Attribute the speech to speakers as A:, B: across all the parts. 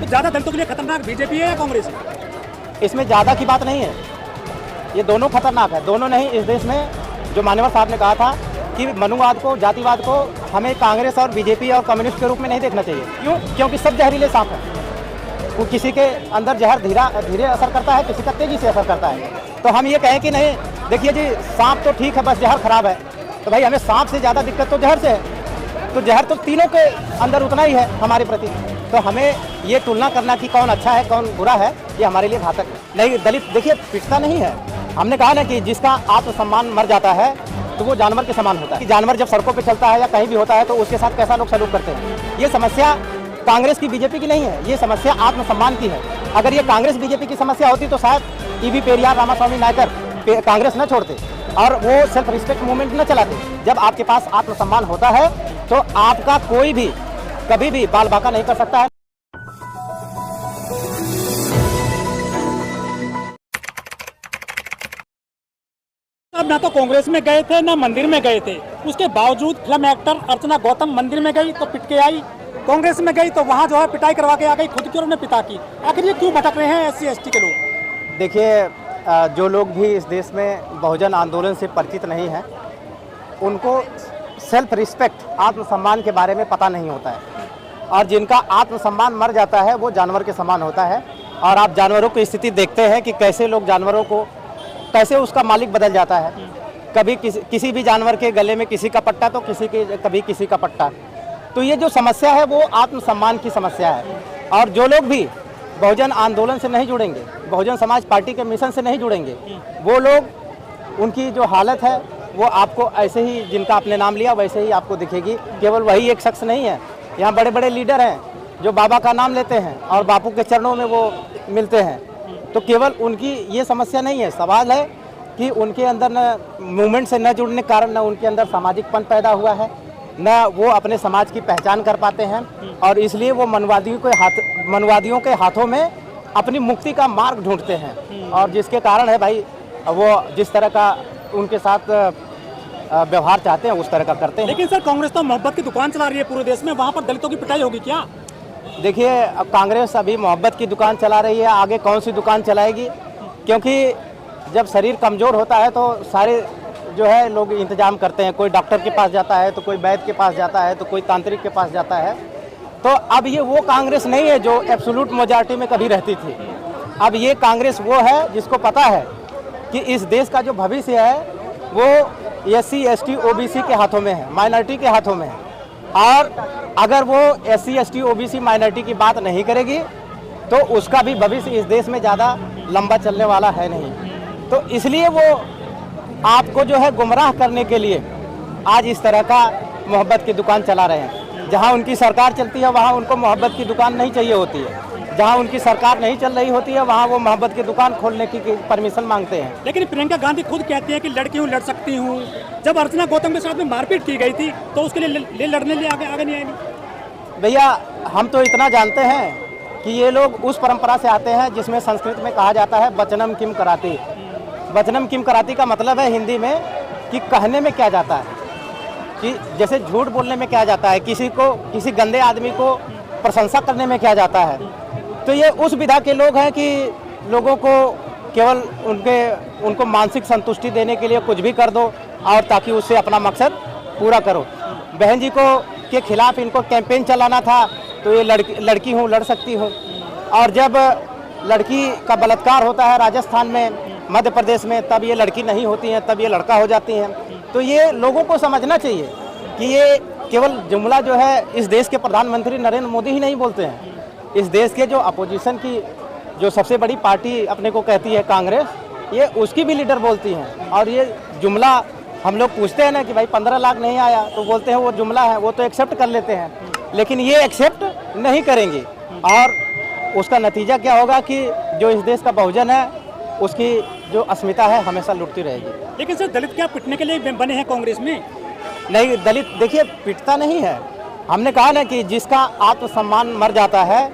A: तो ज़्यादा दलितों के लिए खतरनाक बीजेपी है या कांग्रेस है?
B: इसमें ज़्यादा की बात नहीं है, ये दोनों खतरनाक है। दोनों नहीं, इस देश में जो मान्यवर साहब ने कहा था कि मनुवाद को, जातिवाद को हमें कांग्रेस और बीजेपी और कम्युनिस्ट के रूप में नहीं देखना चाहिए। क्यों? क्योंकि सब जहरीले सांप हैं। वो किसी के अंदर जहर धीरे असर करता है, किसी का तेजी से असर करता है। तो हम ये कहें कि नहीं, देखिए जी, सांप तो ठीक है, बस जहर खराब है। तो भाई हमें सांप से ज़्यादा दिक्कत तो जहर से है। तो जहर तो तीनों के अंदर उतना ही है हमारे प्रति। तो हमें ये तुलना करना कि कौन अच्छा है कौन बुरा है, ये हमारे लिए घातक है। नहीं, दलित देखिए पिटता नहीं है। हमने कहा ना कि जिसका आत्मसम्मान मर जाता है तो वो जानवर के समान होता है। कि जानवर जब सड़कों पे चलता है या कहीं भी होता है तो उसके साथ कैसा लोग सलूक करते हैं। ये समस्या कांग्रेस की बीजेपी की नहीं है, ये समस्या आत्मसम्मान की है। अगर ये कांग्रेस बीजेपी की समस्या होती तो शायद ईवी पेरियार, रामास्वामी नायकर कांग्रेस न छोड़ते और वो सेल्फ रिस्पेक्ट मूवमेंट न चलाते। जब आपके पास आत्मसम्मान होता है तो आपका कोई भी कभी भी बाल बाका नहीं कर सकता है।
A: अब ना तो कांग्रेस में गए थे ना मंदिर में गए थे, उसके बावजूद फिल्म एक्टर अर्चना गौतम मंदिर में गई तो पिट के आई, कांग्रेस में गई तो वहाँ जो है पिटाई करवा के आ गई, खुद की और अपने पिता की। आखिर ये क्यों भटक रहे हैं SC ST के लोग?
B: देखिए, जो लोग भी इस देश में बहुजन आंदोलन से परिचित नहीं हैं, उनको सेल्फ रिस्पेक्ट, आत्मसम्मान के बारे में पता नहीं होता है। और जिनका आत्मसम्मान मर जाता है वो जानवर के समान होता है। और आप जानवरों की स्थिति देखते हैं कि कैसे लोग जानवरों को, कैसे उसका मालिक बदल जाता है। कभी किसी भी जानवर के गले में किसी का पट्टा तो कभी किसी का पट्टा। तो ये जो समस्या है वो आत्मसम्मान की समस्या है। और जो लोग भी बहुजन आंदोलन से नहीं जुड़ेंगे, बहुजन समाज पार्टी के मिशन से नहीं जुड़ेंगे, वो लोग, उनकी जो हालत है वो आपको ऐसे ही, जिनका आपने नाम लिया वैसे ही आपको दिखेगी। केवल वही एक शख्स नहीं है, यहाँ बड़े बड़े लीडर हैं जो बाबा का नाम लेते हैं और बापू के चरणों में वो मिलते हैं। तो केवल उनकी ये समस्या नहीं है, सवाल है कि उनके अंदर न मूवमेंट से न जुड़ने के कारण न उनके अंदर सामाजिकपन पैदा हुआ है, न वो अपने समाज की पहचान कर पाते हैं। और इसलिए वो मनुवादियों के हाथों में अपनी मुक्ति का मार्ग ढूंढते हैं। और जिसके कारण है भाई वो जिस तरह का उनके साथ व्यवहार चाहते हैं उस तरह का करते हैं।
A: लेकिन सर, कांग्रेस तो मोहब्बत की दुकान चला रही है पूरे देश में, वहाँ पर दलितों की पिटाई होगी क्या?
B: देखिए, अब कांग्रेस अभी मोहब्बत की दुकान चला रही है, आगे कौन सी दुकान चलाएगी? क्योंकि जब शरीर कमज़ोर होता है तो सारे जो है लोग इंतजाम करते हैं। कोई डॉक्टर के पास जाता है तो कोई वैद्य के पास जाता है तो कोई तांत्रिक के पास जाता है। तो अब ये वो कांग्रेस नहीं है जो एब्सोल्यूट मेजॉरिटी में कभी रहती थी। अब ये कांग्रेस वो है जिसको पता है कि इस देश का जो भविष्य है वो SC ST OBC के हाथों में है, माइनॉरिटी के हाथों में है। और अगर वो SC ST OBC माइनॉरिटी की बात नहीं करेगी तो उसका भी भविष्य इस देश में ज़्यादा लंबा चलने वाला है नहीं। तो इसलिए वो आपको जो है गुमराह करने के लिए आज इस तरह का मोहब्बत की दुकान चला रहे हैं। जहां उनकी सरकार चलती है वहां उनको मोहब्बत की दुकान नहीं चाहिए होती है, जहां उनकी सरकार नहीं चल रही होती है वहां वो मोहब्बत की दुकान खोलने की परमिशन मांगते हैं।
A: लेकिन प्रियंका गांधी खुद कहती है कि लड़की हूँ, लड़ सकती हूँ। जब अर्चना गौतम के साथ में मारपीट की गई थी तो उसके लिए लड़ने लिए आगे नहीं आई।
B: भैया, हम तो इतना जानते हैं कि ये लोग उस परंपरा से आते हैं जिसमें संस्कृत में कहा जाता है वचनम किम कराती। वचनम किम कराती का मतलब है हिंदी में कि कहने में क्या जाता है, कि जैसे झूठ बोलने में क्या जाता है, किसी गंदे आदमी को प्रशंसा करने में क्या जाता है। तो ये उस विधा के लोग हैं कि लोगों को केवल उनको मानसिक संतुष्टि देने के लिए कुछ भी कर दो और ताकि उससे अपना मकसद पूरा करो। बहन जी के खिलाफ इनको कैंपेन चलाना था तो ये लड़की हूँ, लड़ सकती हूँ। और जब लड़की का बलात्कार होता है राजस्थान में, मध्य प्रदेश में, तब ये लड़की नहीं होती हैं, तब ये लड़का हो जाती हैं। तो ये लोगों को समझना चाहिए कि ये केवल जुमला जो है इस देश के प्रधानमंत्री नरेंद्र मोदी ही नहीं बोलते हैं। इस देश के जो अपोजिशन की जो सबसे बड़ी पार्टी अपने को कहती है कांग्रेस, ये उसकी भी लीडर बोलती हैं। और ये जुमला हम लोग पूछते हैं ना कि भाई 15 लाख नहीं आया, तो बोलते हैं वो जुमला है, वो तो एक्सेप्ट कर लेते हैं। लेकिन ये एक्सेप्ट नहीं करेंगी और उसका नतीजा क्या होगा कि जो इस देश का बहुजन है उसकी जो अस्मिता है हमेशा लुटती रहेगी।
A: लेकिन सर, दलित क्या पिटने के लिए बने हैं कांग्रेस में?
B: नहीं, दलित देखिए पिटता नहीं है। हमने कहा ना कि जिसका आत्मसम्मान मर जाता है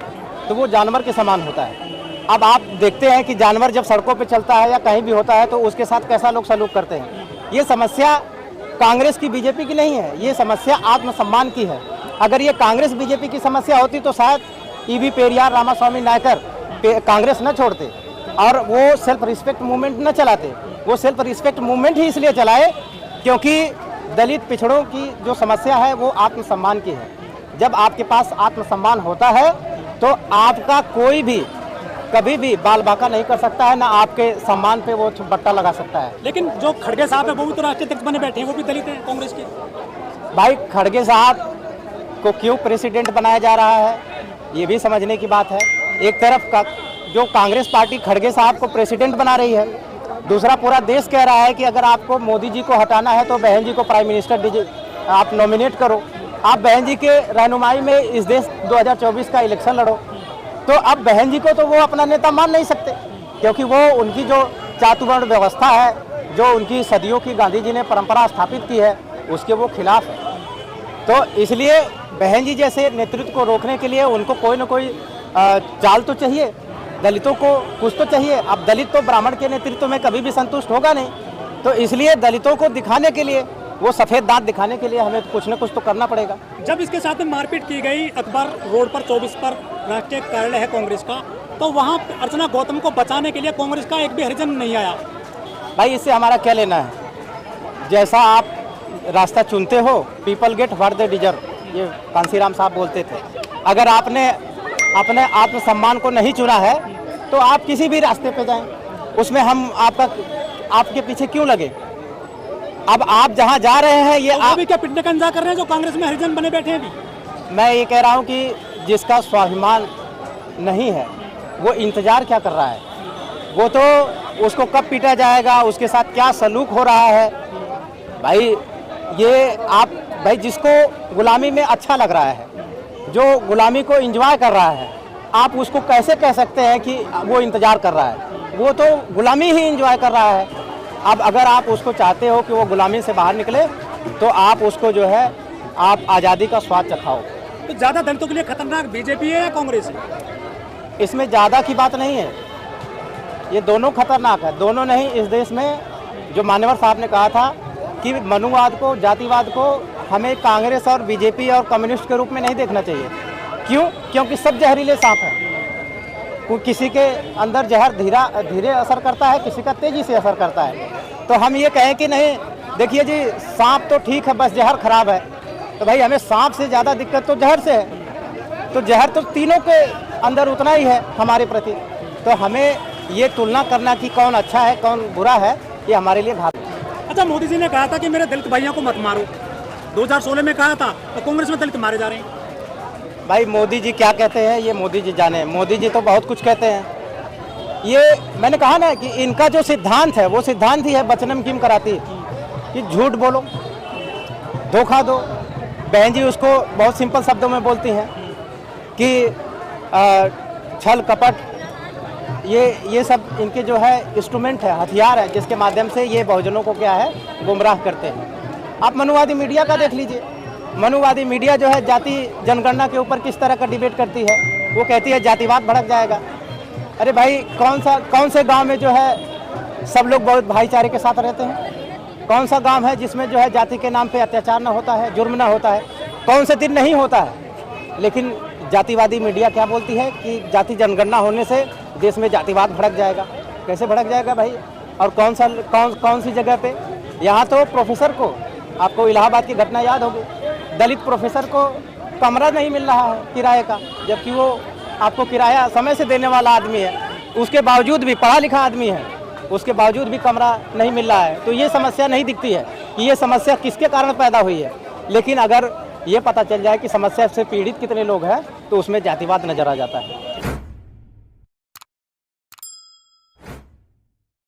B: तो वो जानवर के समान होता है। अब आप देखते हैं कि जानवर जब सड़कों पे चलता है या कहीं भी होता है तो उसके साथ कैसा लोग सलूक करते हैं। ये समस्या कांग्रेस की बीजेपी की नहीं है, ये समस्या आत्मसम्मान की है। अगर ये कांग्रेस बीजेपी की समस्या होती तो शायद ईवी पेरियार रामास्वामी नायकर कांग्रेस न छोड़ते और वो सेल्फ रिस्पेक्ट मूवमेंट न चलाते। वो सेल्फ रिस्पेक्ट मूवमेंट ही इसलिए चलाए क्योंकि दलित पिछड़ों की जो समस्या है वो आत्मसम्मान की है। जब आपके पास आत्मसम्मान होता है तो आपका कोई भी कभी भी बाल बाका नहीं कर सकता है, ना आपके सम्मान पे वो बट्टा लगा सकता है।
A: लेकिन जो खड़गे साहब है वो भी तो राष्ट्रीय अध्यक्ष बने बैठे हैं, वो भी दलित हैं कांग्रेस के।
B: भाई खड़गे साहब को क्यों प्रेसिडेंट बनाया जा रहा है ये भी समझने की बात है। एक तरफ का जो कांग्रेस पार्टी खड़गे साहब को प्रेसिडेंट बना रही है, दूसरा पूरा देश कह रहा है कि अगर आपको मोदी जी को हटाना है तो बहन जी को प्राइम मिनिस्टर आप नॉमिनेट करो, आप बहन जी के रहनुमाई में इस देश 2024 का इलेक्शन लड़ो। तो अब बहन जी को तो वो अपना नेता मान नहीं सकते क्योंकि वो उनकी जो चातुवर्ण व्यवस्था है, जो उनकी सदियों की गांधी जी ने परंपरा स्थापित की है, उसके वो खिलाफ है। तो इसलिए बहन जी जैसे नेतृत्व को रोकने के लिए उनको कोई ना कोई चाल तो चाहिए, दलितों को कुछ तो चाहिए। अब दलित तो ब्राह्मण के नेतृत्व में कभी भी संतुष्ट होगा नहीं, तो इसलिए दलितों को दिखाने के लिए, वो सफ़ेद दांत दिखाने के लिए हमें कुछ न कुछ तो करना पड़ेगा।
A: जब इसके साथ में मारपीट की गई अकबर रोड पर 24 पर राष्ट्रीय कार्यालय है कांग्रेस का, तो वहाँ अर्चना गौतम को बचाने के लिए कांग्रेस का एक भी हरिजन नहीं आया।
B: भाई इससे हमारा क्या लेना है, जैसा आप रास्ता चुनते हो people get what they deserve, ये कांसीराम साहब बोलते थे। अगर आपने अपने आत्मसम्मान को नहीं चुना है तो आप किसी भी रास्ते पे जाएं, उसमें हम आपके पीछे क्यों लगे। अब आप जहां जा रहे हैं ये आप
A: भी क्या पिटने का इंतजार कर रहे हैं जो कांग्रेस में हरिजन बने बैठे हैं अभी।
B: मैं ये कह रहा हूं कि जिसका स्वाभिमान नहीं है वो इंतजार क्या कर रहा है, वो तो उसको कब पीटा जाएगा, उसके साथ क्या सलूक हो रहा है। भाई ये आप भाई जिसको गुलामी में अच्छा लग रहा है, जो गुलामी को एंजॉय कर रहा है, आप उसको कैसे कह सकते हैं कि वो इंतजार कर रहा है। वो तो गुलामी ही एंजॉय कर रहा है। अब अगर आप उसको चाहते हो कि वो गुलामी से बाहर निकले तो आप उसको जो है आप आज़ादी का स्वाद चखाओ।
A: तो ज़्यादा दलितों के लिए खतरनाक बीजेपी है या कांग्रेस है?
B: इसमें ज़्यादा की बात नहीं है, ये दोनों खतरनाक है। दोनों नहीं, इस देश में जो मान्यवर साहब ने कहा था कि मनुवाद को, जातिवाद को हमें कांग्रेस और बीजेपी और कम्युनिस्ट के रूप में नहीं देखना चाहिए। क्यों? क्योंकि सब जहरीले सांप हैं। किसी के अंदर जहर धीरे असर करता है, किसी का तेजी से असर करता है। तो हम ये कहें कि नहीं, देखिए जी सांप तो ठीक है, बस जहर खराब है। तो भाई हमें सांप से ज़्यादा दिक्कत तो जहर से है। तो जहर तो तीनों के अंदर उतना ही है हमारे प्रति। तो हमें ये तुलना करना कि कौन अच्छा है कौन बुरा है, ये हमारे लिए घातक है।
A: अच्छा, मोदी जी ने कहा था कि मेरे दलित भाइयों को मत मारो, 2016 में कहा था, तो कांग्रेस में दलित मारे जा रहे हैं।
B: भाई मोदी जी क्या कहते हैं ये मोदी जी जाने। मोदी जी तो बहुत कुछ कहते हैं। ये मैंने कहा ना कि इनका जो सिद्धांत है वो सिद्धांत ही है वचनम किम कराती, कि झूठ बोलो, धोखा दो। बहन जी उसको बहुत सिंपल शब्दों में बोलती हैं कि छल कपट, ये सब इनके जो है इंस्ट्रूमेंट है, हथियार है, जिसके माध्यम से ये बहुजनों को क्या है गुमराह करते हैं। आप मनुवादी मीडिया का देख लीजिए। मनुवादी मीडिया जो है जाति जनगणना के ऊपर किस तरह का डिबेट करती है। वो कहती है जातिवाद भड़क जाएगा। अरे भाई कौन से गांव में जो है सब लोग बहुत भाईचारे के साथ रहते हैं? कौन सा गांव है जिसमें जो है जाति के नाम पे अत्याचार ना होता है, जुर्म ना होता है? कौन से दिन नहीं होता है? लेकिन जातिवादी मीडिया क्या बोलती है कि जाति जनगणना होने से देश में जातिवाद भड़क जाएगा। कैसे भड़क जाएगा भाई? और कौन सी जगह पे? यहाँ तो प्रोफेसर को, आपको इलाहाबाद की घटना याद होगी, दलित प्रोफेसर को कमरा नहीं मिल रहा है किराए का, जबकि वो आपको किराया समय से देने वाला आदमी है। उसके बावजूद भी पढ़ा लिखा आदमी है, उसके बावजूद भी कमरा नहीं मिल रहा है। तो ये समस्या नहीं दिखती है कि ये समस्या किसके कारण पैदा हुई है। लेकिन अगर ये पता चल जाए कि समस्या से पीड़ित कितने लोग हैं तो उसमें जातिवाद नजर आ जाता है।